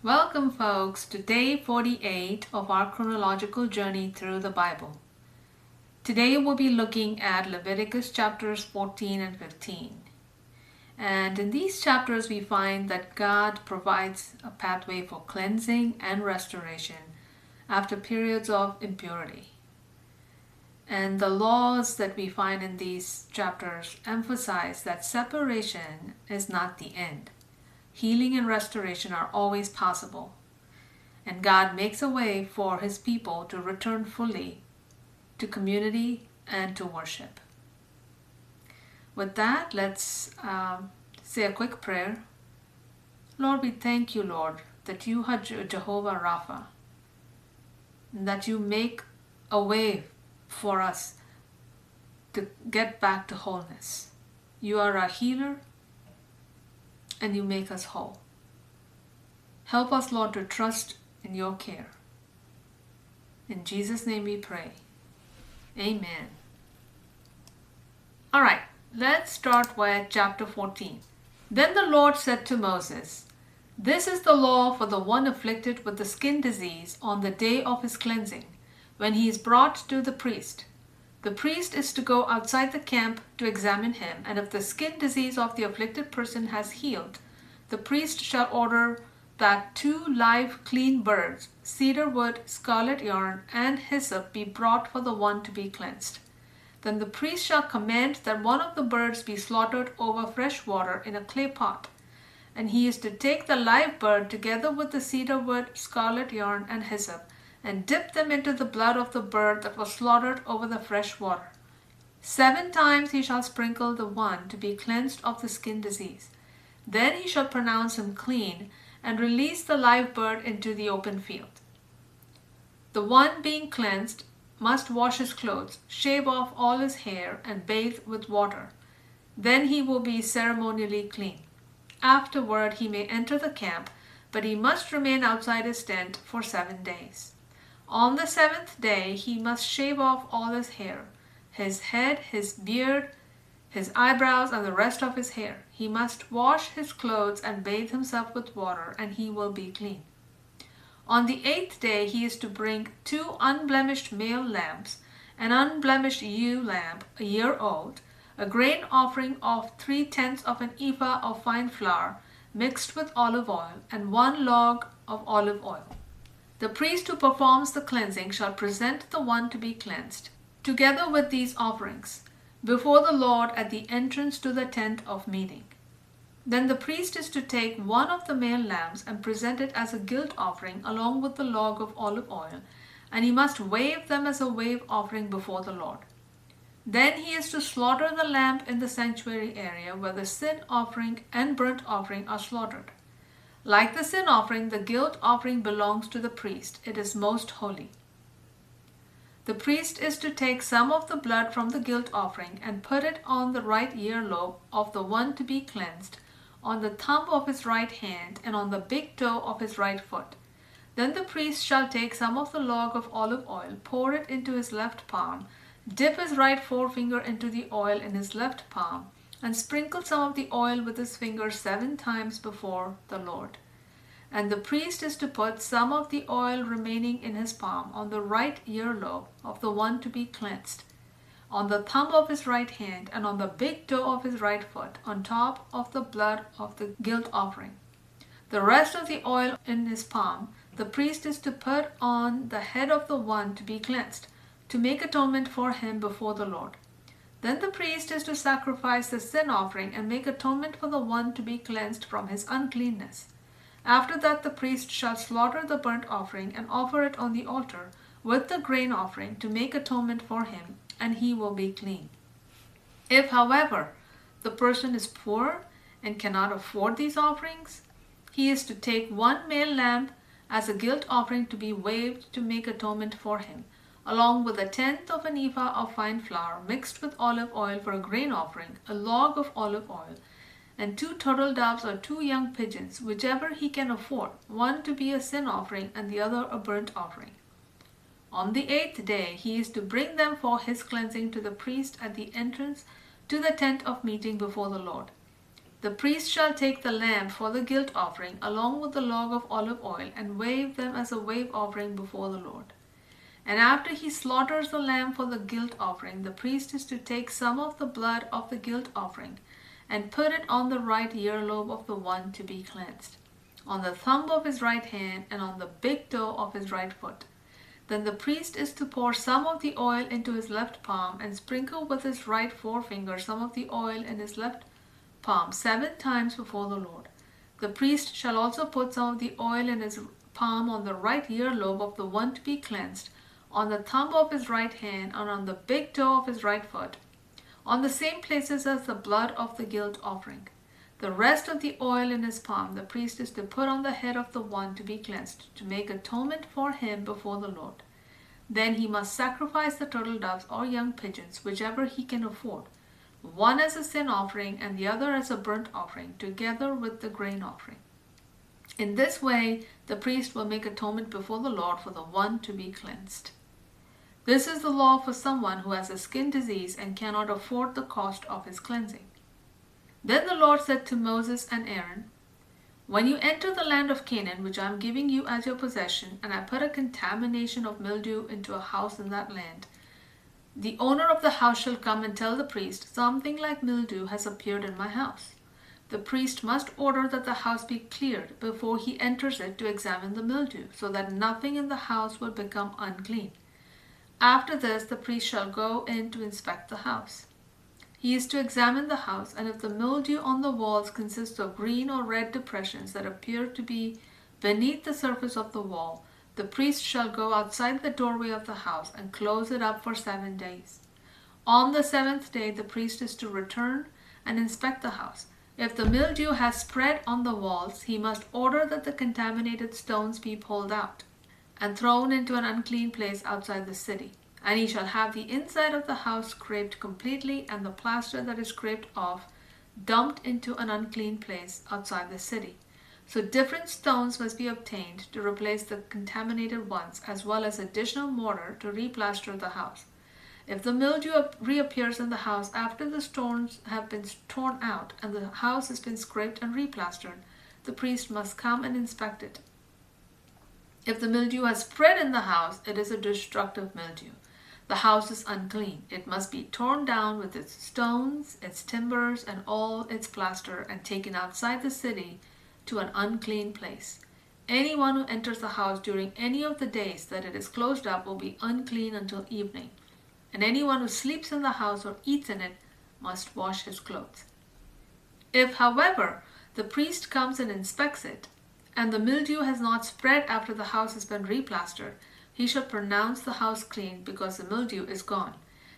Welcome, folks, to day 48 of our chronological journey through the Bible. Today we'll be looking at Leviticus chapters 14 and 15. And in these chapters we find that God provides a pathway for cleansing and restoration after periods of impurity. And the laws that we find in these chapters emphasize that separation is not the end. Healing and restoration are always possible, and God makes a way for His people to return fully to community and to worship. With that, let's say a quick prayer. Lord, we thank you, Lord, that you are Jehovah Rapha, and that you make a way for us to get back to wholeness. You are our healer, and you make us whole. Help us, Lord, to trust in your care. In Jesus' name we pray. Amen. All right, let's start with chapter 14. Then the Lord said to Moses, "This is the law for the one afflicted with the skin disease on the day of his cleansing, when he is brought to the priest. The priest is to go outside the camp to examine him, and if the skin disease of the afflicted person has healed, the priest shall order that 2 live clean birds, cedar wood, scarlet yarn, and hyssop be brought for the one to be cleansed. Then the priest shall command that one of the birds be slaughtered over fresh water in a clay pot, and he is to take the live bird together with the cedar wood, scarlet yarn, and hyssop, and dip them into the blood of the bird that was slaughtered over the fresh water. 7 times he shall sprinkle the one to be cleansed of the skin disease. Then he shall pronounce him clean, and release the live bird into the open field. The one being cleansed must wash his clothes, shave off all his hair, and bathe with water. Then he will be ceremonially clean. Afterward he may enter the camp, but he must remain outside his tent for 7 days. On the 7th day he must shave off all his hair, his head, his beard, his eyebrows, and the rest of his hair. He must wash his clothes and bathe himself with water, and he will be clean. On the 8th day he is to bring 2 unblemished male lambs, an unblemished ewe lamb, a year old, a grain offering of 3/10 of an ephah of fine flour mixed with olive oil, and 1 log of olive oil. The priest who performs the cleansing shall present the one to be cleansed, together with these offerings, before the Lord at the entrance to the tent of meeting. Then the priest is to take one of the male lambs and present it as a guilt offering along with the log of olive oil, and he must wave them as a wave offering before the Lord. Then he is to slaughter the lamb in the sanctuary area where the sin offering and burnt offering are slaughtered. Like the sin offering, the guilt offering belongs to the priest. It is most holy. The priest is to take some of the blood from the guilt offering and put it on the right earlobe of the one to be cleansed, on the thumb of his right hand, and on the big toe of his right foot. Then the priest shall take some of the log of olive oil, pour it into his left palm, dip his right forefinger into the oil in his left palm, and sprinkle some of the oil with his finger 7 times before the Lord. And the priest is to put some of the oil remaining in his palm on the right earlobe of the one to be cleansed, on the thumb of his right hand, and on the big toe of his right foot, on top of the blood of the guilt offering. The rest of the oil in his palm the priest is to put on the head of the one to be cleansed, to make atonement for him before the Lord. Then the priest is to sacrifice the sin offering and make atonement for the one to be cleansed from his uncleanness. After that the priest shall slaughter the burnt offering and offer it on the altar with the grain offering to make atonement for him, and he will be clean. If, however, the person is poor and cannot afford these offerings, he is to take 1 male lamb as a guilt offering to be waved to make atonement for him, along with 1/10 of an ephah of fine flour mixed with olive oil for a grain offering, a log of olive oil, and 2 turtle doves or 2 young pigeons, whichever he can afford, one to be a sin offering and the other a burnt offering. On the 8th day he is to bring them for his cleansing to the priest at the entrance to the tent of meeting before the Lord. The priest shall take the lamb for the guilt offering along with the log of olive oil and wave them as a wave offering before the Lord. And after he slaughters the lamb for the guilt offering, the priest is to take some of the blood of the guilt offering and put it on the right earlobe of the one to be cleansed, on the thumb of his right hand, and on the big toe of his right foot. Then the priest is to pour some of the oil into his left palm and sprinkle with his right forefinger some of the oil in his left palm 7 times before the Lord. The priest shall also put some of the oil in his palm on the right earlobe of the one to be cleansed, on the thumb of his right hand, and on the big toe of his right foot, on the same places as the blood of the guilt offering. The rest of the oil in his palm the priest is to put on the head of the one to be cleansed, to make atonement for him before the Lord. Then he must sacrifice the turtle doves or young pigeons, whichever he can afford, one as a sin offering and the other as a burnt offering, together with the grain offering. In this way the priest will make atonement before the Lord for the one to be cleansed. This is the law for someone who has a skin disease and cannot afford the cost of his cleansing. Then the Lord said to Moses and Aaron, "When you enter the land of Canaan, which I am giving you as your possession, and I put a contamination of mildew into a house in that land, the owner of the house shall come and tell the priest, 'Something like mildew has appeared in my house.' The priest must order that the house be cleared before he enters it to examine the mildew, so that nothing in the house will become unclean. After this, the priest shall go in to inspect the house. He is to examine the house, and if the mildew on the walls consists of green or red depressions that appear to be beneath the surface of the wall, the priest shall go outside the doorway of the house and close it up for 7 days. On the 7th day, the priest is to return and inspect the house. If the mildew has spread on the walls, he must order that the contaminated stones be pulled out and thrown into an unclean place outside the city. And he shall have the inside of the house scraped completely, and the plaster that is scraped off dumped into an unclean place outside the city. So different stones must be obtained to replace the contaminated ones, as well as additional mortar to replaster the house. If the mildew reappears in the house after the stones have been torn out and the house has been scraped and replastered, the priest must come and inspect it. If the mildew has spread in the house, it is a destructive mildew. The house is unclean. It must be torn down with its stones, its timbers, and all its plaster, and taken outside the city to an unclean place. Anyone who enters the house during any of the days that it is closed up will be unclean until evening. And anyone who sleeps in the house or eats in it must wash his clothes. If, however, the priest comes and inspects it, and the mildew has not spread after the house has been replastered, he shall pronounce the house clean, because the mildew is gone.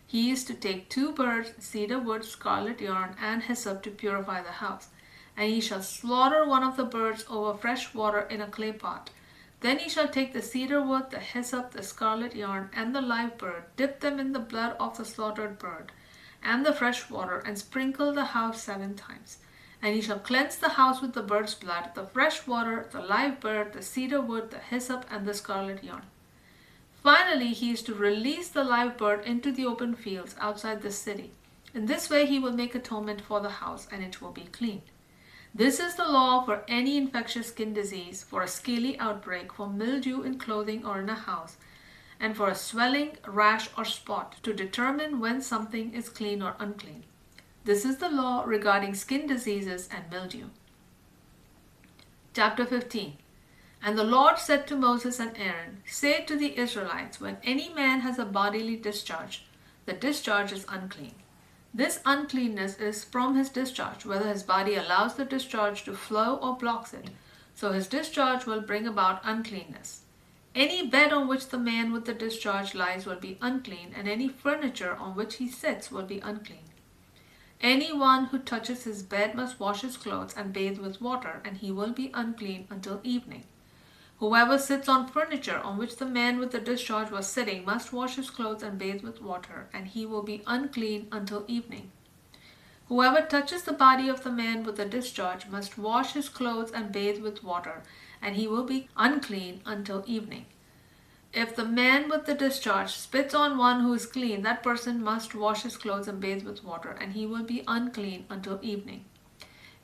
He is to take 2 birds, cedar wood, scarlet yarn, and hyssop to purify the house. And he shall slaughter one of the birds over fresh water in a clay pot. Then he shall take the cedar wood, the hyssop, the scarlet yarn, and the live bird, dip them in the blood of the slaughtered bird, and the fresh water, and sprinkle the house 7 times. And he shall cleanse the house with the bird's blood, the fresh water, the live bird, the cedar wood, the hyssop, and the scarlet yarn. Finally, he is to release the live bird into the open fields outside the city. In this way he will make atonement for the house, and it will be clean. This is the law for any infectious skin disease, for a scaly outbreak, for mildew in clothing or in a house, and for a swelling, rash, or spot, to determine when something is clean or unclean. This is the law regarding skin diseases and mildew. Chapter 15. And the Lord said to Moses and Aaron, "Say to the Israelites, when any man has a bodily discharge, the discharge is unclean. This uncleanness is from his discharge, whether his body allows the discharge to flow or blocks it. So his discharge will bring about uncleanness. Any bed on which the man with the discharge lies will be unclean, and any furniture on which he sits will be unclean. Anyone who touches his bed must wash his clothes and bathe with water, and he will be unclean until evening. Whoever sits on furniture on which the man with the discharge was sitting must wash his clothes and bathe with water, and he will be unclean until evening. Whoever touches the body of the man with the discharge must wash his clothes and bathe with water, and he will be unclean until evening. If the man with the discharge spits on one who is clean, that person must wash his clothes and bathe with water, and he will be unclean until evening.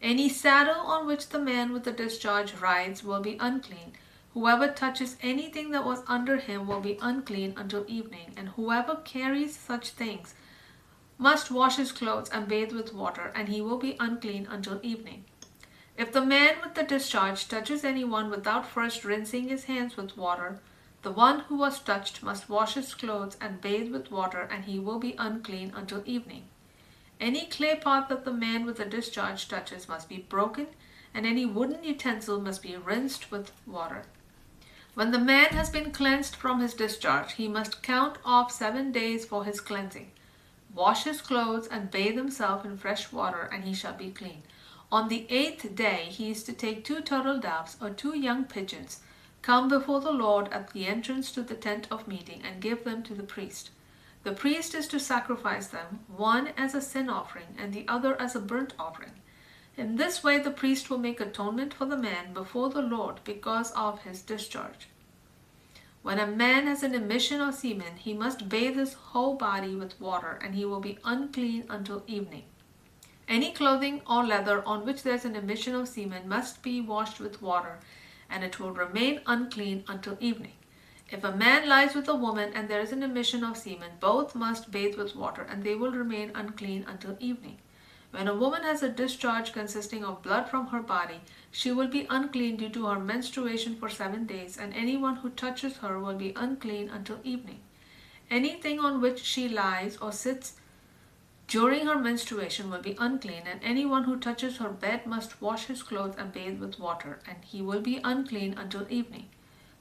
Any saddle on which the man with the discharge rides will be unclean. Whoever touches anything that was under him will be unclean until evening, and whoever carries such things must wash his clothes and bathe with water, and he will be unclean until evening. If the man with the discharge touches anyone without first rinsing his hands with water, the one who was touched must wash his clothes and bathe with water, and he will be unclean until evening. Any clay pot that the man with the discharge touches must be broken, and any wooden utensil must be rinsed with water. When the man has been cleansed from his discharge, he must count off 7 days for his cleansing, wash his clothes, and bathe himself in fresh water, and he shall be clean. On the 8th day he is to take 2 turtle doves or 2 young pigeons, come before the Lord at the entrance to the tent of meeting, and give them to the priest. The priest is to sacrifice them, one as a sin offering and the other as a burnt offering. In this way the priest will make atonement for the man before the Lord because of his discharge. When a man has an emission of semen, he must bathe his whole body with water, and he will be unclean until evening. Any clothing or leather on which there is an emission of semen must be washed with water, and it will remain unclean until evening. If a man lies with a woman and there is an emission of semen, both must bathe with water, and they will remain unclean until evening. When a woman has a discharge consisting of blood from her body, she will be unclean due to her menstruation for 7 days, and anyone who touches her will be unclean until evening. Anything on which she lies or sits during her menstruation will be unclean, and anyone who touches her bed must wash his clothes and bathe with water, and he will be unclean until evening.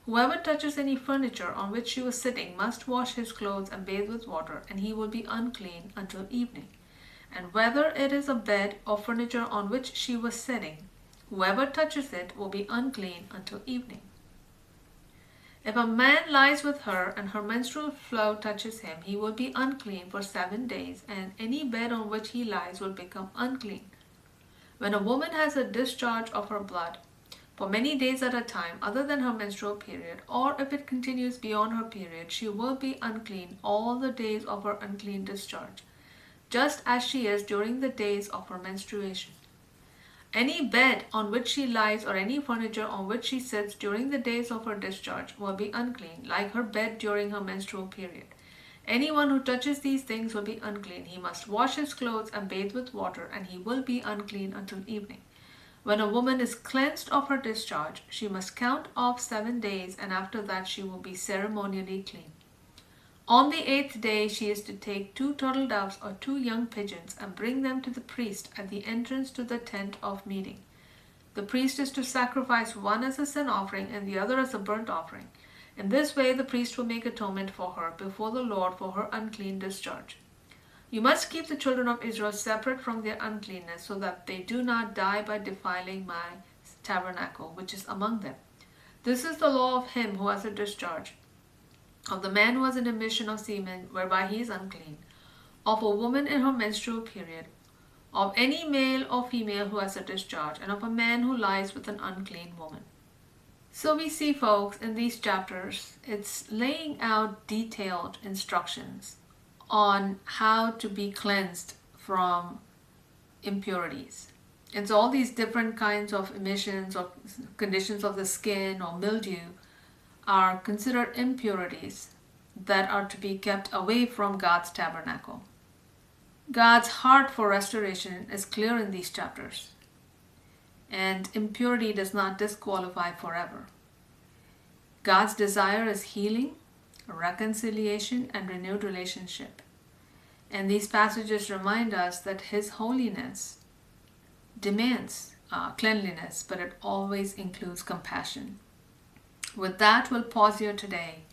Whoever touches any furniture on which she was sitting must wash his clothes and bathe with water, and he will be unclean until evening. And whether it is a bed or furniture on which she was sitting, whoever touches it will be unclean until evening. If a man lies with her and her menstrual flow touches him, he will be unclean for 7 days, and any bed on which he lies will become unclean. When a woman has a discharge of her blood for many days at a time other than her menstrual period, or if it continues beyond her period, she will be unclean all the days of her unclean discharge, just as she is during the days of her menstruation. Any bed on which she lies or any furniture on which she sits during the days of her discharge will be unclean, like her bed during her menstrual period. Anyone who touches these things will be unclean. He must wash his clothes and bathe with water, and he will be unclean until evening. When a woman is cleansed of her discharge, she must count off 7 days, and after that she will be ceremonially clean. On the 8th day she is to take 2 turtle doves or 2 young pigeons and bring them to the priest at the entrance to the tent of meeting. The priest is to sacrifice one as a sin offering and the other as a burnt offering. In this way the priest will make atonement for her before the Lord for her unclean discharge. You must keep the children of Israel separate from their uncleanness, so that they do not die by defiling my tabernacle, which is among them. This is the law of him who has a discharge, of the man who has an emission of semen, whereby he is unclean, of a woman in her menstrual period, of any male or female who has a discharge, and of a man who lies with an unclean woman. So we see, folks, in these chapters, it's laying out detailed instructions on how to be cleansed from impurities. It's all these different kinds of emissions or conditions of the skin or mildew are considered impurities that are to be kept away from God's tabernacle. God's heart for restoration is clear in these chapters, and impurity does not disqualify forever. God's desire is healing, reconciliation, and renewed relationship. And these passages remind us that His holiness demands cleanliness, but it always includes compassion. With that, we'll pause here today,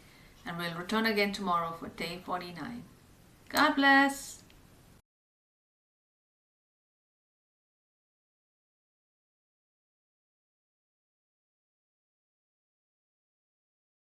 and we'll return again tomorrow for day 49. God bless.